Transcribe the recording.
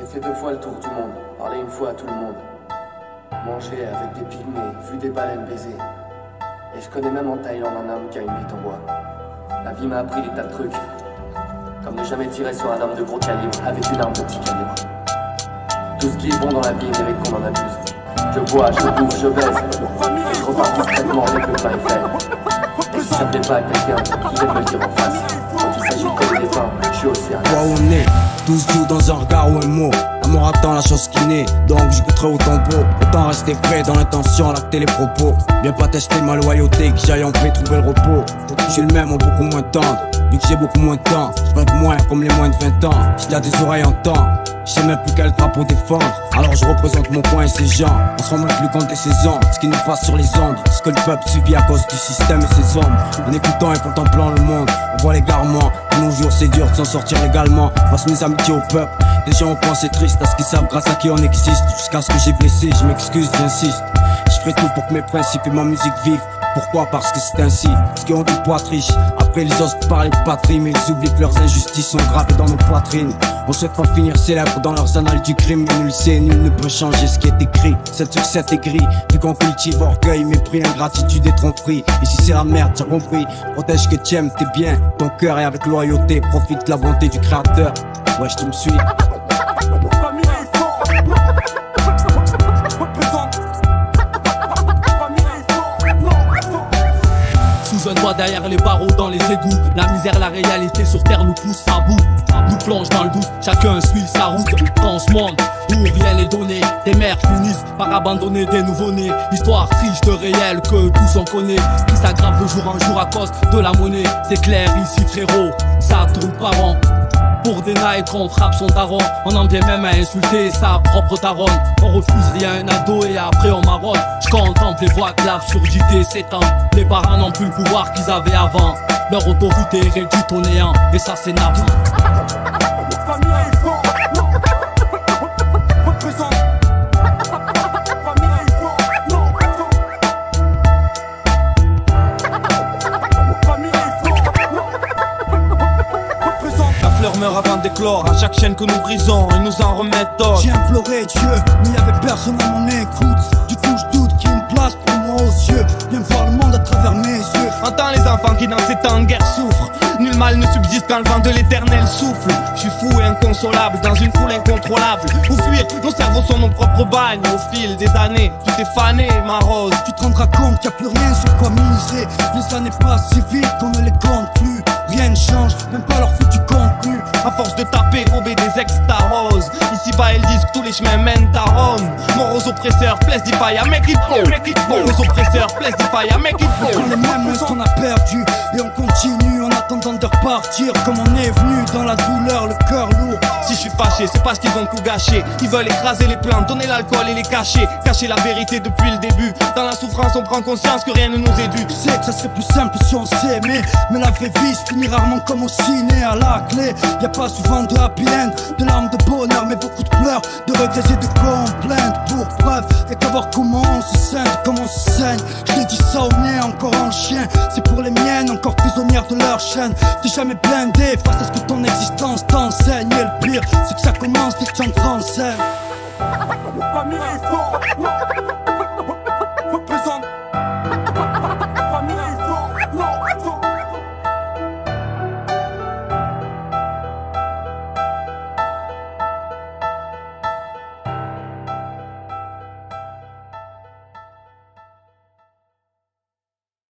J'ai fait 2 fois le tour du monde, parlé une fois à tout le monde. Mangé avec des pygmées, vu des baleines baiser. Et je connais même en Thaïlande un homme qui a une bite en bois. La vie m'a appris des tas de trucs. Comme ne jamais tirer sur un homme de gros calibre avec une arme de petit calibre. Tout ce qui est bon dans la vie mérite qu'on en abuse. Je bois, je bouffe, je baise. Et je repars discrètement dès que le pain est fait. Et si ça plaît pas à quelqu'un, tu sais me le dire en face. Quand il s'agit de coller des pains, je suis aussi un Quoi on est, tous jouent dans un regard ou un mot. Amour attend la chose qui naît, donc j'écouterai au tombeau. Autant rester vrai dans l'intention, lacter les propos. Viens pas tester ma loyauté, que j'aille en paix trouver le repos. Je suis le même en beaucoup moins tendre, vu que j'ai beaucoup moins de temps. Je rêve moins comme les moins de 20 ans. S'il y a des oreilles entend, je sais même plus quel drapeau défendre. Alors je représente mon coin et ses gens. On se rend même plus compte des saisons, ce qui nous passe sur les ondes. Ce que le peuple subit à cause du système et ses hommes. En écoutant et contemplant le monde, on voit l'égarement. De nos jours c'est dur de s'en sortir légalement. Passe mes amitiés au peuple. Les gens ont pensé triste à ce qu'ils savent grâce à qui on existe. Jusqu'à ce que j'ai blessé, je m'excuse, j'insiste. Je ferai tout pour que mes principes et ma musique vivent. Pourquoi? Parce que c'est ainsi. Ce qui ont du poids triche. Après ils osent parler de patrie, mais ils oublient que leurs injustices sont gravées dans nos poitrines. On souhaite pas finir célèbre dans leurs annales du crime. Mais nul sait, nul ne peut changer ce qui est écrit. 7 sur 7 est gris. Vu qu'on cultive orgueil, mépris, ingratitude et tromperie. Ici c'est la merde, t'as compris. Protège que t'aimes, t'es bien. Ton cœur est avec loyauté. Profite de la bonté du créateur. Ouais, je te me suis. Sous un toit derrière les barreaux dans les égouts. La misère, la réalité sur terre nous pousse à bout. Nous plonge dans le doute, chacun suit sa route. Dans ce monde où rien n'est donné, des mères finissent par abandonner des nouveau-nés. Histoire triste, réelle que tous on connaît, qui s'aggrave de jour en jour à cause de la monnaie. C'est clair ici frérot, ça tourne par an. Pour des nights on frappe son daron. On en vient même à insulter sa propre daronne. On refuse rien à dos et après on marronne. Je contemple les voies que l'absurdité s'étend. Les parents n'ont plus le pouvoir qu'ils avaient avant. Leur autorité est réduite au néant. Et ça c'est navrant. Meurt avant d'éclore, à chaque chaîne que nous brisons, ils nous en remettent d'autres. J'ai imploré Dieu, mais y'avait personne à mon écoute. Du coup je doute qu'il y ait une place pour moi aux yeux. Viens voir le monde à travers mes yeux. Entends les enfants qui dans ces temps de guerre souffrent. Nul mal ne subsiste quand le vent de l'éternel souffle. Je suis fou et inconsolable dans une foule incontrôlable. Pour fuir, nos cerveaux sont nos propres bagnes. Au fil des années, tout est fané, ma rose. Tu te rendras compte qu'il n'y a plus rien sur quoi miser. Les années passent si vite qu'on ne les compte plus. Rien ne change, même pas leur foutu contenu. À force de taper, gober des extaros. Ici-bas, ils disent que tous les chemins mènent à Rome. Mort aux oppresseurs, place the fire, make it go. Mort aux oppresseurs, place the fire, make it go. On les mêmes ce qu'on a perdu. Et on continue en attendant de repartir. Comme on est venu dans la douleur, le cœur lourd. Si je suis fâché, c'est parce qu'ils vont tout gâcher. Ils veulent écraser les plantes, donner l'alcool et les cacher. Cacher la vérité depuis le début. Dans la souffrance, on prend conscience que rien ne nous est dû. Tu sais que ça serait plus simple si on s'aimait. Mais la vraie vie se finit rarement comme au ciné à la clé. Y'a pas souvent de happy end, de larmes de bonheur, mais beaucoup de pleurs, de regrets et de complaintes. Pour preuve, y'a qu'à voir comment on se saigne, comment on se saigne. Je l'ai dit ça au nez, encore en chien. C'est pour les miennes, encore prisonnières de leur chaîne. T'es jamais blindé face à ce que ton existence t'enseigne. Et le pire, c'est que ça commence dès que tu entres en scène.